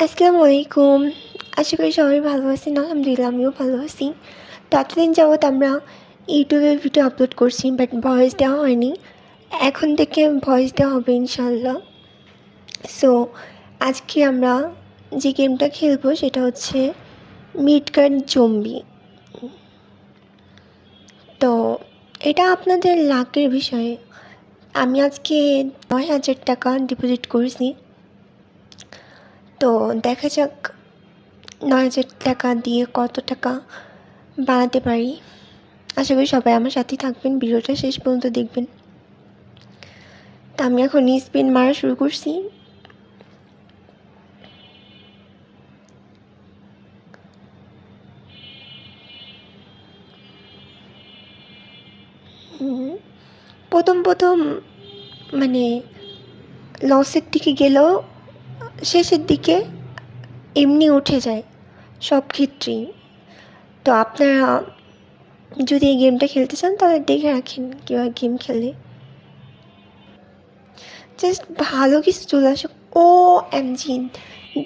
আসসালামু আলাইকুম। আশা করি সবাই ভালো আছেন। আলহামদুলিল্লাহ আমিও ভালো আছি। তো এতদিন যাবৎ আমরা ইউটিউবে ভিডিও আপলোড করছি, বাট ভয়েস দেওয়া হয়নি। এখন থেকে ভয়েস দেওয়া হবে ইনশাআল্লাহ। সো আজকে আমরা যে গেমটা খেলবো সেটা হচ্ছে মিডগার্ড জম্বি। তো এটা আপনাদের লাকের বিষয়ে। আমি আজকে ৯,০০০ টাকা ডিপোজিট করেছি। তো দেখা যাক ৯,০০০ টাকা দিয়ে কত টাকা বানাতে পারি। আশা করি সবাই আমার সাথেই থাকবেন, ভিডিওটা শেষ পর্যন্ত দেখবেন। তা আমি এখন স্পিন মারা শুরু করছি। প্রথম মানে লসের দিকে গেলেও শেষের দিকে এমনি উঠে যায় সব ক্ষেত্রেই। তো আপনারা যদি এই গেমটা খেলতে চান তাহলে দেখে রাখেন কীভাবে গেম খেলে। জাস্ট ভালো কিছু চলে আসুক। ও এমজি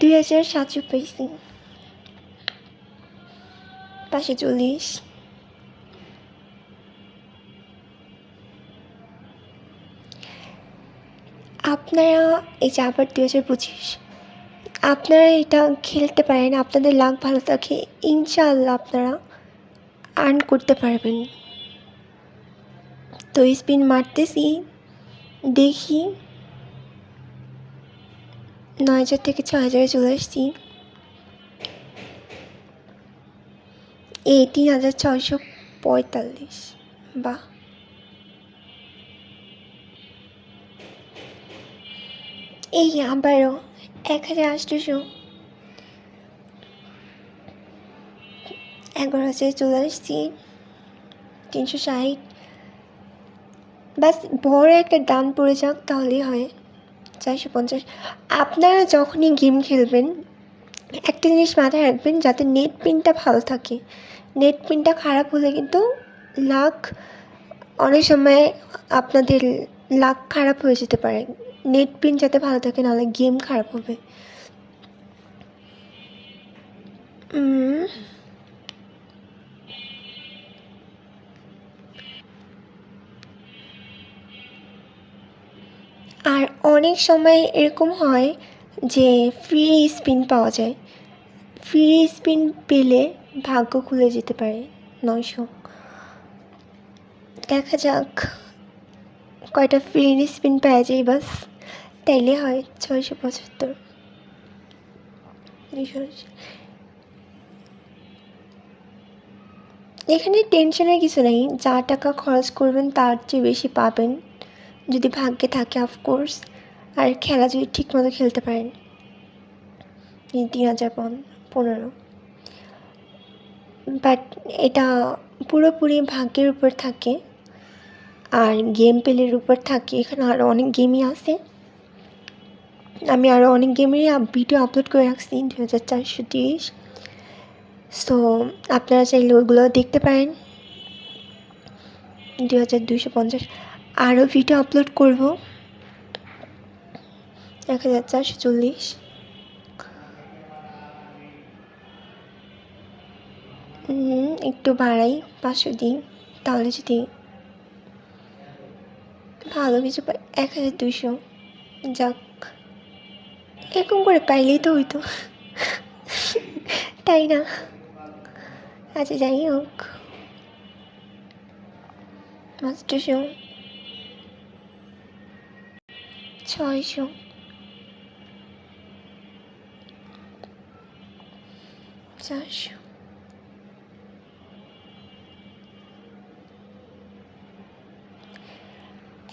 ২,৭০০ পাইছি, ৫৪০। আপনারা এই যে আবার ২,০২৫, আপনারা এটা খেলতে পারেন। আপনাদের লাক ভালো থাকে, ইনশাআল্লাহ আপনারা আর্ন করতে পারবেন। তো স্পিন মারতেছি, দেখি ৯,০০০ থেকে ৬,০০০ চলে আসছি। এই ৩,৬৪৫। বাহ, এই আবারও ১,৮০০, ১১,০০০ চলে আসছি। ৩৬০। বাস বড় একটা ডান পড়ে যাক তাহলেই হয়। ৪৫০। আপনারা যখনই গেম খেলবেন একটা জিনিস মাথায় রাখবেন, যাতে নেট পিনটা ভালো থাকে। নেট পিনটা খারাপ হলে কিন্তু লাক অনেক সময় আপনাদের লাক খারাপ হয়ে যেতে পারে। নেট পিন যাতে ভালো থাকে, নাহলে গেম খারাপ হবে। আর অনেক সময় এরকম হয় যে ফ্রি স্পিন পাওয়া যায়। ফ্রি স্পিন পেলে ভাগ্য খুলে যেতে পারে। ৯০০, দেখা যাক কয়টা ফ্রি স্পিন পাওয়া যায় বাস, তাইলে হয় ৬৭৫। ২৮০। এখানে টেনশনের কিছু নেই, যা টাকা খরচ করবেন তার চেয়ে বেশি পাবেন যদি ভাগ্যে থাকে অফকোর্স, আর খেলা যদি ঠিকমতো খেলতে পারেন। ৩,০১৫। বাট এটা পুরোপুরি ভাগ্যের উপর থাকে আর গেম প্লের উপর থাকে। এখানে আরও অনেক গেমই আছে, আমি আরও অনেক গেমেরই ভিডিও আপলোড করে রাখছি ২,৪৩০। সো আপনারা চাইলে ওইগুলো দেখতে পারেন। ২,২৫০। আরও ভিডিও আপলোড করব। ১,৪৪০। একটু বাড়াই, ৫০০ দিই, তাহলে যদি ভালো কিছু পাই। ১,২০০। যাক, এরকম করে পাইলেই তো হইতো, তাই না? আচ্ছা, যাই হোক। ৮০০, ৬০০, ৪০০।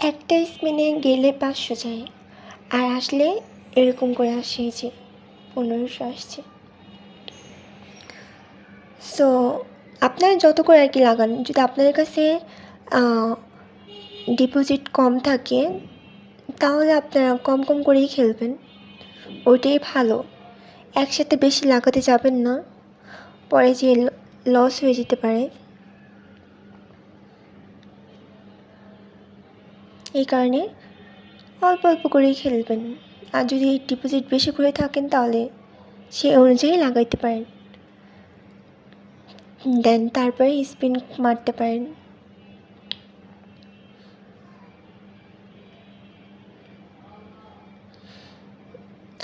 একটা স্পিনে গেলে ৫০০ যায়, আর আসলে এরকম করে আসে যে ১৫০০ আসছে। সো আপনারা যত করে আর কি লাগান, যদি আপনাদের কাছে ডিপোজিট কম থাকে তাহলে আপনারা কম কম করেই খেলবেন, ওইটাই ভালো। একসাথে বেশি লাগাতে যাবেন না, পরে যে লস হয়ে যেতে পারে। এই কারণে অল্প অল্প করেই খেলবেন। আর যদি ডিপোজিট বেশি করে থাকেন তাহলে সেই অনুযায়ী লাগাইতে পারেন, দেন তারপরে স্পিন মারতে পারেন।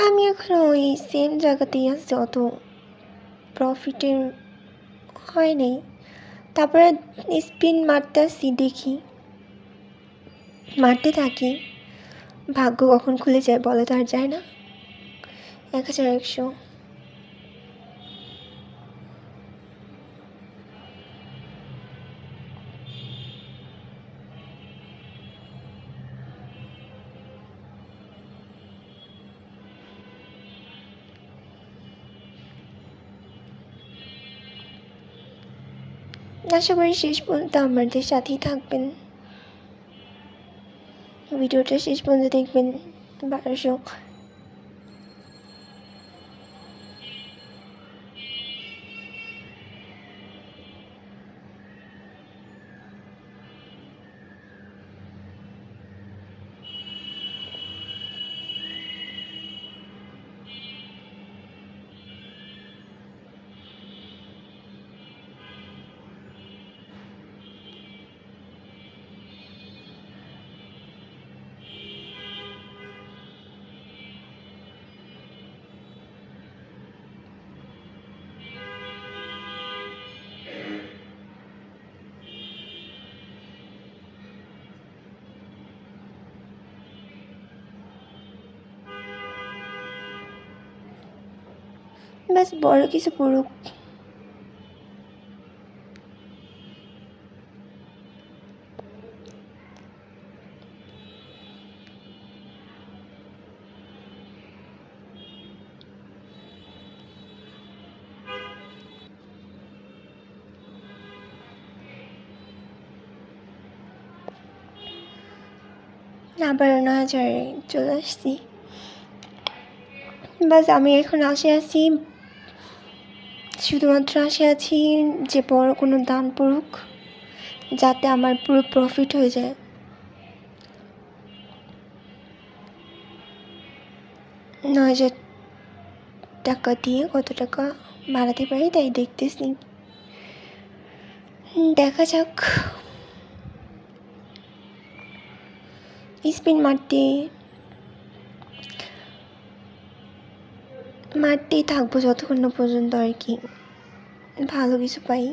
আমি এখন ওই সেম জায়গাতেই আছি, অত প্রফিটের হয় নাই। তারপরে স্পিন মারতে আসি, দেখি মারতে থাকি, ভাগ্য কখন খুলে যায় বলে তো আর যায় না। 1100। আশা করি শেষ পর্যন্ত আমাদের সাথেই থাকবেন, ভিডিওটা শেষ পর্যন্ত দেখবেন। 1200। ব্যাস বড় কিছু পড়ুক। আবার 9,000 চলে আসছি। বাস আমি এখন আশে আছি, শুধুমাত্র আশে আছি যে বড় কোনো দান পড়ুক, যাতে আমার পুরো প্রফিট হয়ে যায়। $9,000 দিয়ে কত টাকা বাড়াতে পারি তাই দেখতেছি, দেখা যাক। স্পিন মারতেই থাকবো যতক্ষণ না পর্যন্ত আর কি ভালো কিছু পাই।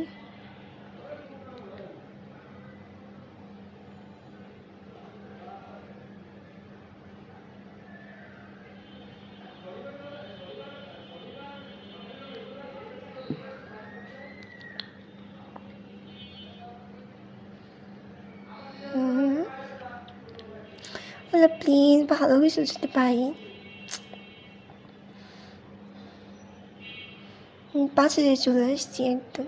প্লিজ ভালো কিছু যদি পাই। 5,000 চলে আসছি একদম।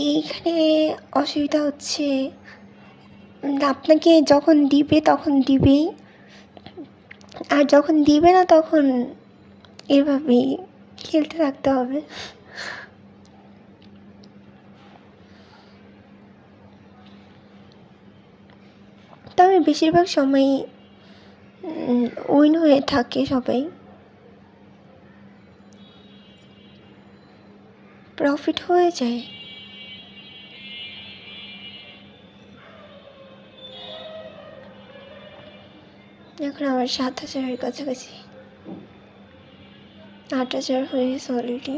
এইখানে অসুবিধা হচ্ছে, আপনাকে যখন দিবে তখন দিবেই, আর যখন দিবে না তখন এভাবেই খেলতে থাকতে হবে। তবে বেশিরভাগ সময়ই উইন হয়ে থাকে সবাই, প্রফিট হয়ে যায়। এখন আমার 7,000-এর কাছাকাছি, 8,000 হয়ে গেছে অলরেডি।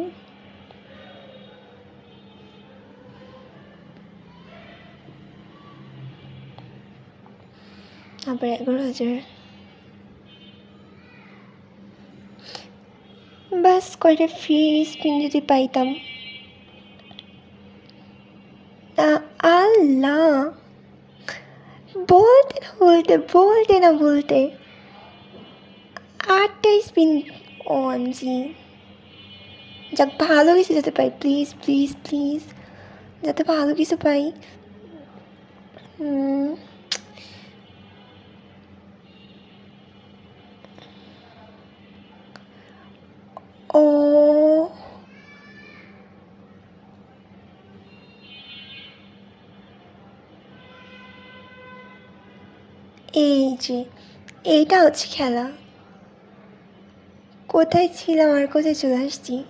আবার 11,000। বাস কয়টা ফ্রি স্পিন যদি পাইতাম। আল্লাহ, বলতে না বলতে 8টা স্পিন। OMG, যাক ভালো কিছু যাতে পাই, প্লিজ প্লিজ প্লিজ, যাতে ভালো কিছু পাই। ও এই যে এইটা হচ্ছে খেলা। কোথায় ছিলাম আর কোথায় চলে আসছি।